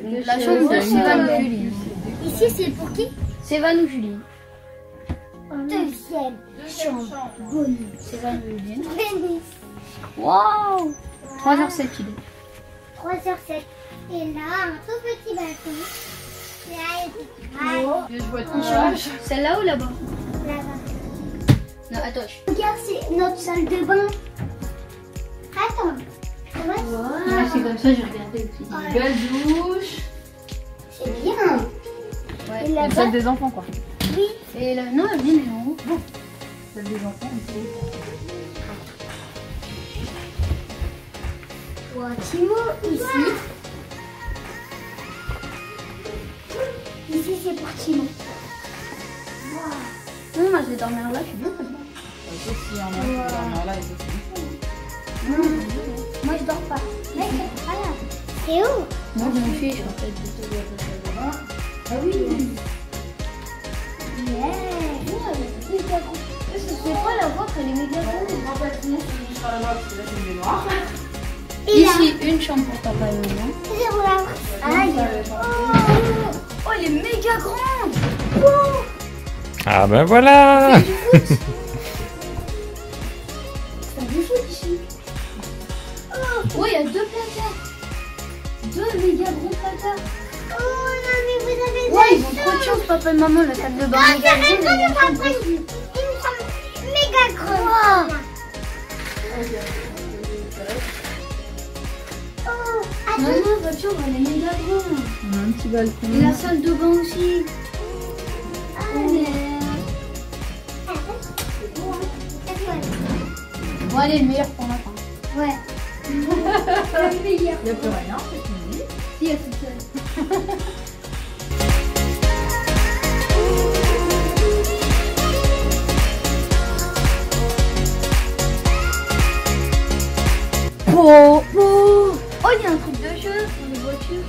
La chambre de Sévan ou Julie. Ici, c'est pour qui? Sévan ou Julie. Deuxième chambre. Bonne. Sévan ou Julie. Tennis. Waouh 3h07 il est. 3h07. Et là, un tout petit balcon. Je vois ton chambre. Celle-là ou là-bas? Là-bas. Non, attends. Regarde, c'est notre salle de bain. Attends. Ouais, c'est comme ça, j'ai regardé aussi. Belle douche. C'est bien. Ouais. Et La là-bas, salle des enfants quoi. oui. Et là, non, elle vient en haut. Bon. Salle des enfants ici. Pour Timo, ici. Ici, c'est pour Timo. Non, moi je vais dormir là, je suis bien comme ça. Sauf si on a là et d'autres. Moi je dors pas. Mais c'est pas là. C'est où? Moi je m'en fiche en fait. Ah oui. Yeah. C'est quoi la vôtre? Elle est méga grande. Ici, une chambre pour papa et maman. Oh, elle est méga grande. Ah ben voilà. C'est du foot ici. Oh, il y a 2 placards. 2 méga gros placards. Oh non, mais vous avez Ouais, ils ont trop de chance, papa et maman, la salle de bain. Ah, c'est vrai que je m'apprends une chambre méga grande. Oh, Non, attends. non, votre chambre, elle est méga grande. On a un petit balcon. Et la salle de bain aussi. Bon, allez, le meilleur pour la fin. Ouais. Le meilleur. Il n'y a plus rien, c'est fini. Si, elle est toute seule. Oh, il y a un truc de jeu pour les voitures.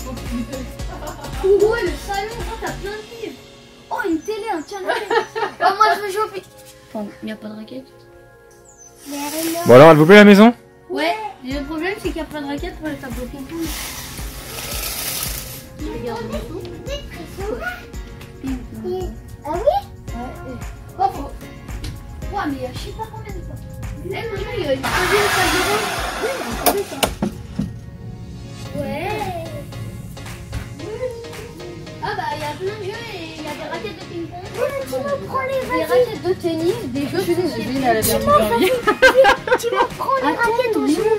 Oh, le salon, oh, t'as plein de livres. Oh, une télé, un canapé. Oh, moi, je veux jouer au pied. Enfin, il n'y a pas de raquette. Bon alors, elle vous plaît la maison? Ouais, le problème, c'est qu'il n'y a pas de raquette pour le tableau ping-pong. Je regarde le dessous. Ah oui? Ouais, oh, faut... Ouais, mais il y a je sais pas combien de fois. Eh, maman, il y a une deuxième salle de bain. Oui, on a trouvé ça. Ouais. Ah bah, il y a plein de jeux et il y a des raquettes de ping-pong. Tu me prends les Des raquettes de tennis, des jeux de société. Elle a bien dormi. Tu me prends les raquettes au jeu.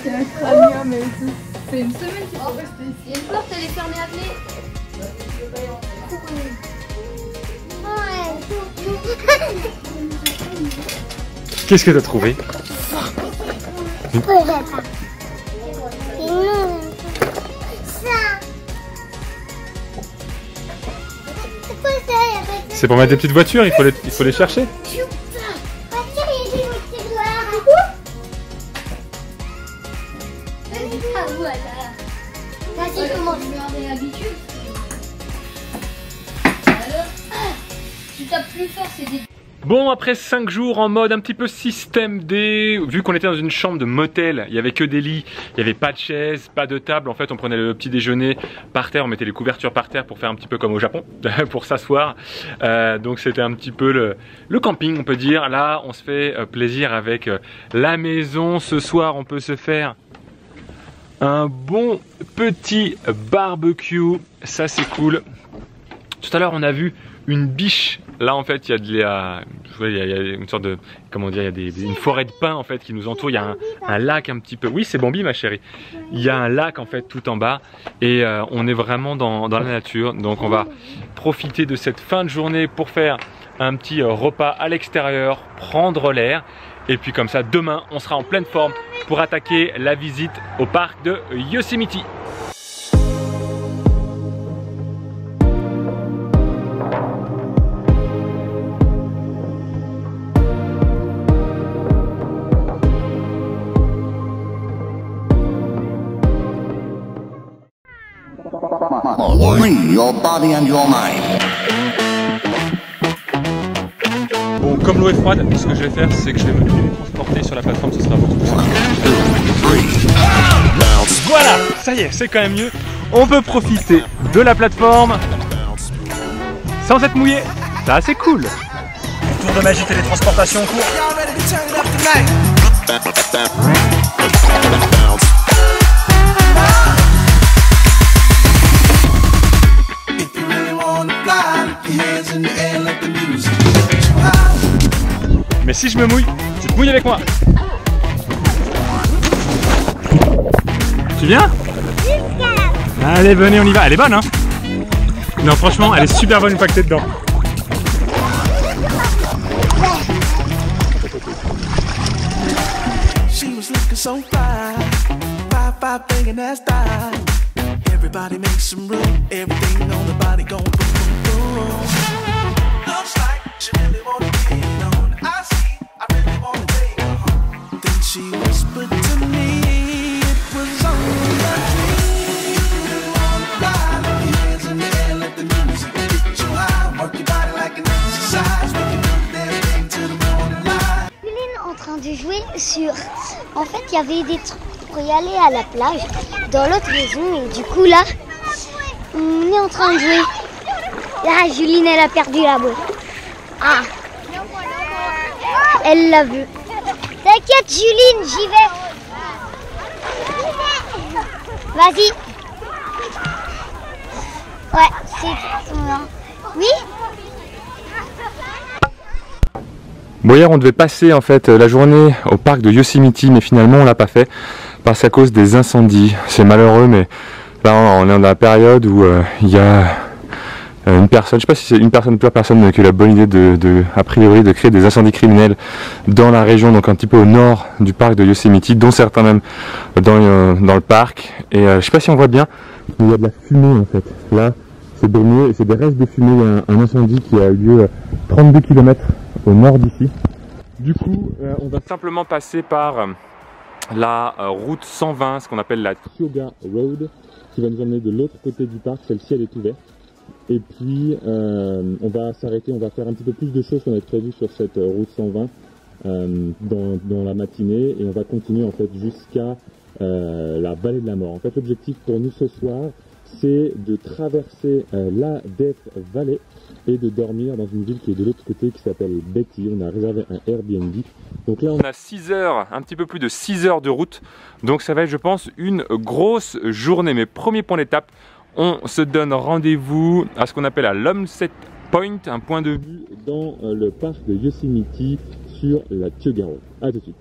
C'est un crânien, mais tout. C'est une semaine qu'il faut rester Il y ici. a une porte, elle est fermée à clé. Qu'est-ce que t'as trouvé? C'est pour mettre des petites voitures, il faut les chercher. Ah voilà. Vas-y, commence. Je me réhabitue. Alors, tu tapes plus fort, c'est des... Bon, après 5 jours en mode un petit peu système D, vu qu'on était dans une chambre de motel, il n'y avait que des lits, il n'y avait pas de chaises, pas de table. En fait, on prenait le petit déjeuner par terre, on mettait les couvertures par terre pour faire un petit peu comme au Japon, pour s'asseoir. Donc c'était un petit peu le camping, on peut dire. Là, on se fait plaisir avec la maison. Ce soir, on peut se faire un bon petit barbecue. Ça, c'est cool. Tout à l'heure, on a vu une biche. Là, en fait, il y a une sorte de, comment dire, il y a une forêt de pins en fait qui nous entoure. Il y a un lac un petit peu. Oui, c'est Bambi, ma chérie. Il y a un lac en fait tout en bas et on est vraiment dans la nature. Donc, on va profiter de cette fin de journée pour faire un petit repas à l'extérieur, prendre l'air. Et puis comme ça, demain, on sera en pleine forme pour attaquer la visite au parc de Yosemite. Free your body and your mind. Bon, comme l'eau est froide, ce que je vais faire, c'est que je vais me transporter sur la plateforme, ce sera beaucoup plus simple. Voilà, ça y est, c'est quand même mieux. on peut profiter de la plateforme sans être mouillé. C'est assez cool. Tour de magie télétransportation en cours. Mais si je me mouille, tu te mouilles avec moi. Tu viens? Allez, venez, on y va. Elle est bonne, hein? Non, franchement, elle est super bonne une fois que t'es dedans. So fly, fly, banging that style. Everybody make some room, everything on the body gon' boom, boom, boom. Looks like she really wanna be on. I see, I really wanna take her home. Then she whispered to me, it was only a dream. You really wanna fly, put your hands in the air, let the music get you high. Work your body like an exercise, we can do everything to the morning light. Juline est en train de jouer sur... En fait, il y avait des trucs pour y aller à la plage, dans l'autre maison, et du coup là, on est en train de jouer. Là, Juline, elle a perdu la boîte. Ah, elle l'a vu. T'inquiète, Juline, j'y vais. Vas-y. Ouais, c'est ton nom. Oui? Bon, hier on devait passer en fait la journée au parc de Yosemite, mais finalement on l'a pas fait parce qu'à cause des incendies. C'est malheureux, mais là on est dans la période où il y a une personne, je sais pas si c'est une personne ou plusieurs personnes qui a eu la bonne idée a priori de créer des incendies criminels dans la région, donc un petit peu au nord du parc de Yosemite, dont certains même dans le parc. Et je sais pas si on voit bien, il y a de la fumée en fait. Là c'est baigné, c'est des restes de fumée. Il y a un incendie qui a eu lieu 32 km au nord d'ici. Du coup, on va simplement passer par la route 120, ce qu'on appelle la Tioga Road, qui va nous emmener de l'autre côté du parc. Celle-ci, elle est ouverte. Et puis, on va s'arrêter, on va faire un petit peu plus de choses qu'on avait prévu sur cette route 120 dans la matinée. Et on va continuer en fait jusqu'à la vallée de la mort. En fait, l'objectif pour nous ce soir, c'est de traverser la Death Valley et de dormir dans une ville qui est de l'autre côté, qui s'appelle Betty. On a réservé un Airbnb. Donc là on a 6 heures, un petit peu plus de 6 heures de route. Donc ça va être, je pense, une grosse journée. Mais premier point d'étape, on se donne rendez-vous à ce qu'on appelle à l'Homestead Point, un point de vue dans le parc de Yosemite sur la Tioga Road. A tout de suite.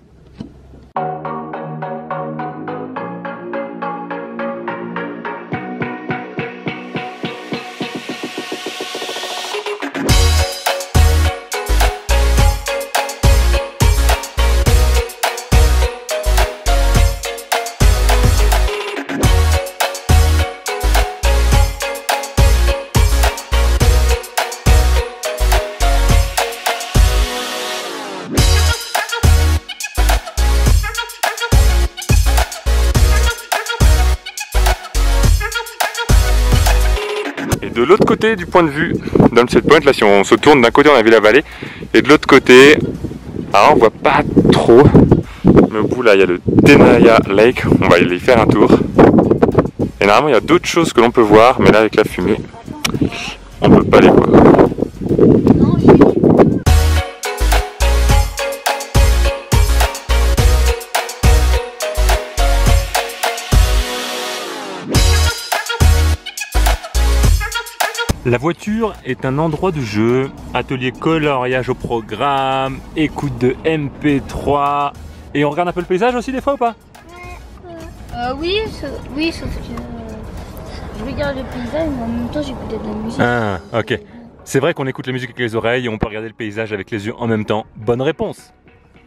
De l'autre côté du point de vue d'Homestead Point, là si on se tourne d'un côté on a vu la vallée et de l'autre côté, alors on voit pas trop, mais au bout là il y a le Tenaya Lake, on va aller y faire un tour. Et normalement il y a d'autres choses que l'on peut voir, mais là avec la fumée, on peut pas les voir. La voiture est un endroit de jeu, atelier coloriage au programme, écoute de MP3. Et on regarde un peu le paysage aussi des fois ou pas? Oui, sauf que je regarde le paysage, mais en même temps j'écoute de la musique. Ah, ok. C'est vrai qu'on écoute la musique avec les oreilles et on peut regarder le paysage avec les yeux en même temps. Bonne réponse.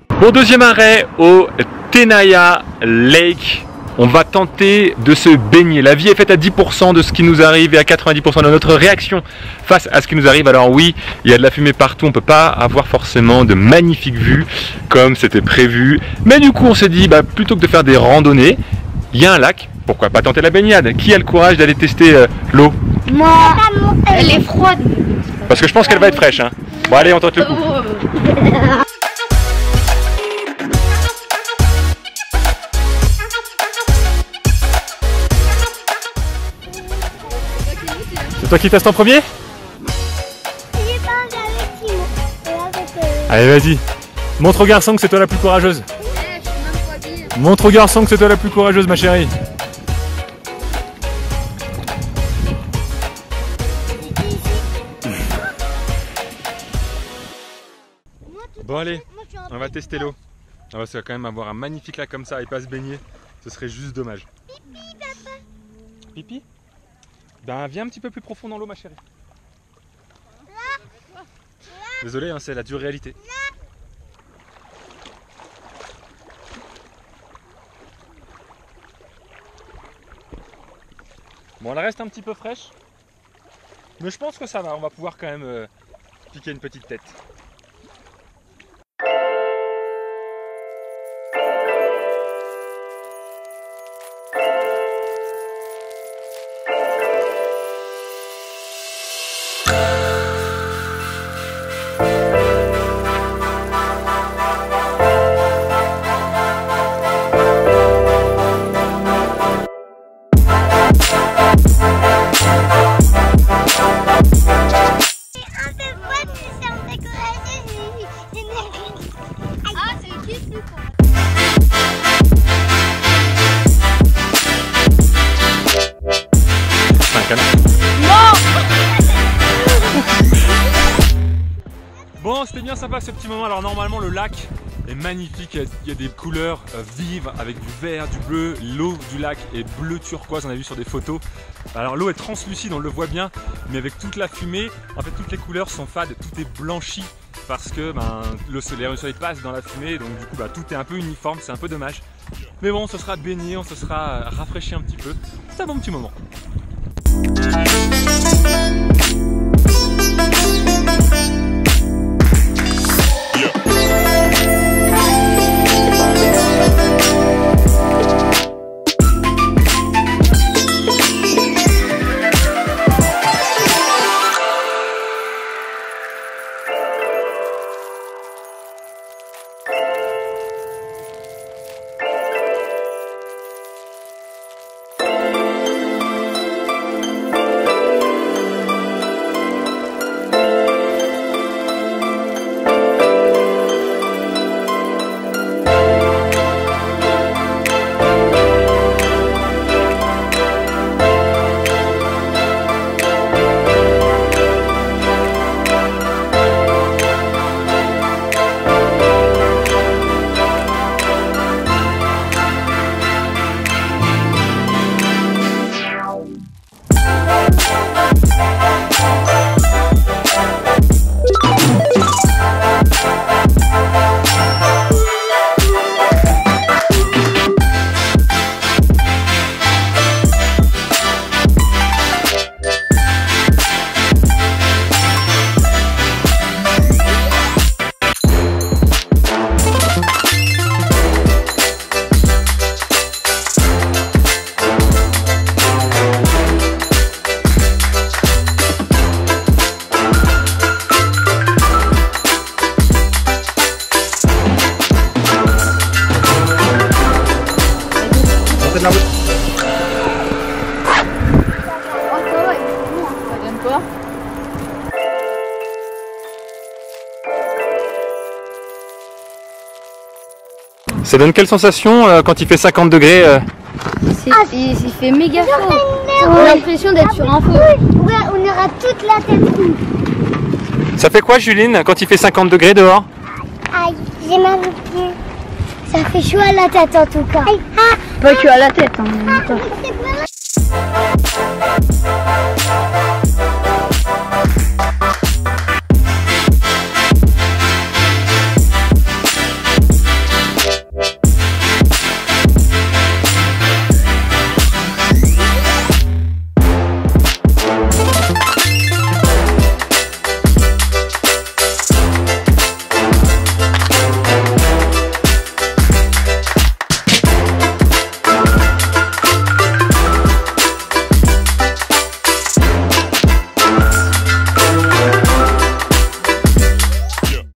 Pour deuxième arrêt au Tenaya Lake. On va tenter de se baigner. La vie est faite à 10% de ce qui nous arrive et à 90% de notre réaction face à ce qui nous arrive. Alors oui, il y a de la fumée partout, on ne peut pas avoir forcément de magnifiques vues comme c'était prévu. Mais du coup on s'est dit, plutôt que de faire des randonnées, il y a un lac, pourquoi pas tenter la baignade? Qui a le courage d'aller tester l'eau? Moi, Elle est froide. Parce que je pense qu'elle va être fraîche. Hein. Bon allez, on tente le coup. C'est toi qui testes en premier? J'ai pas avec Simon. Et avec, Allez, vas-y. Montre au garçon que c'est toi la plus courageuse. Eh, je suis même pas habillée. Montre au garçon que c'est toi la plus courageuse, ma chérie. Bon allez, on va tester l'eau. On va quand même avoir un magnifique lac comme ça et pas se baigner. Ce serait juste dommage. Pipi, papa. Pipi? Ben viens un petit peu plus profond dans l'eau, ma chérie. Désolé, hein, c'est la dure réalité. Bon, elle reste un petit peu fraîche. Mais je pense que ça va, on va pouvoir quand même piquer une petite tête. Bon, c'était bien sympa ce petit moment. Alors normalement le lac est magnifique, il y a des couleurs vives avec du vert, du bleu. L'eau du lac est bleu turquoise, on a vu sur des photos. Alors l'eau est translucide, on le voit bien, mais avec toute la fumée, en fait toutes les couleurs sont fades, tout est blanchi parce que le soleil passe dans la fumée, donc du coup tout est un peu uniforme, c'est un peu dommage. Mais bon, on se sera baigné, on se sera rafraîchi un petit peu. C'est un bon petit moment. Ça donne quelle sensation quand il fait 50 degrés Il fait méga chaud. On a l'impression d'être sur un feu. Ouais, on aura toute la tête rouge. Ça fait quoi, Juline, quand il fait 50 degrés dehors? Aïe, j'ai mal aux pieds. Ça fait chaud à la tête en tout cas. Aïe, Pas que à la tête. Hein, c'est pas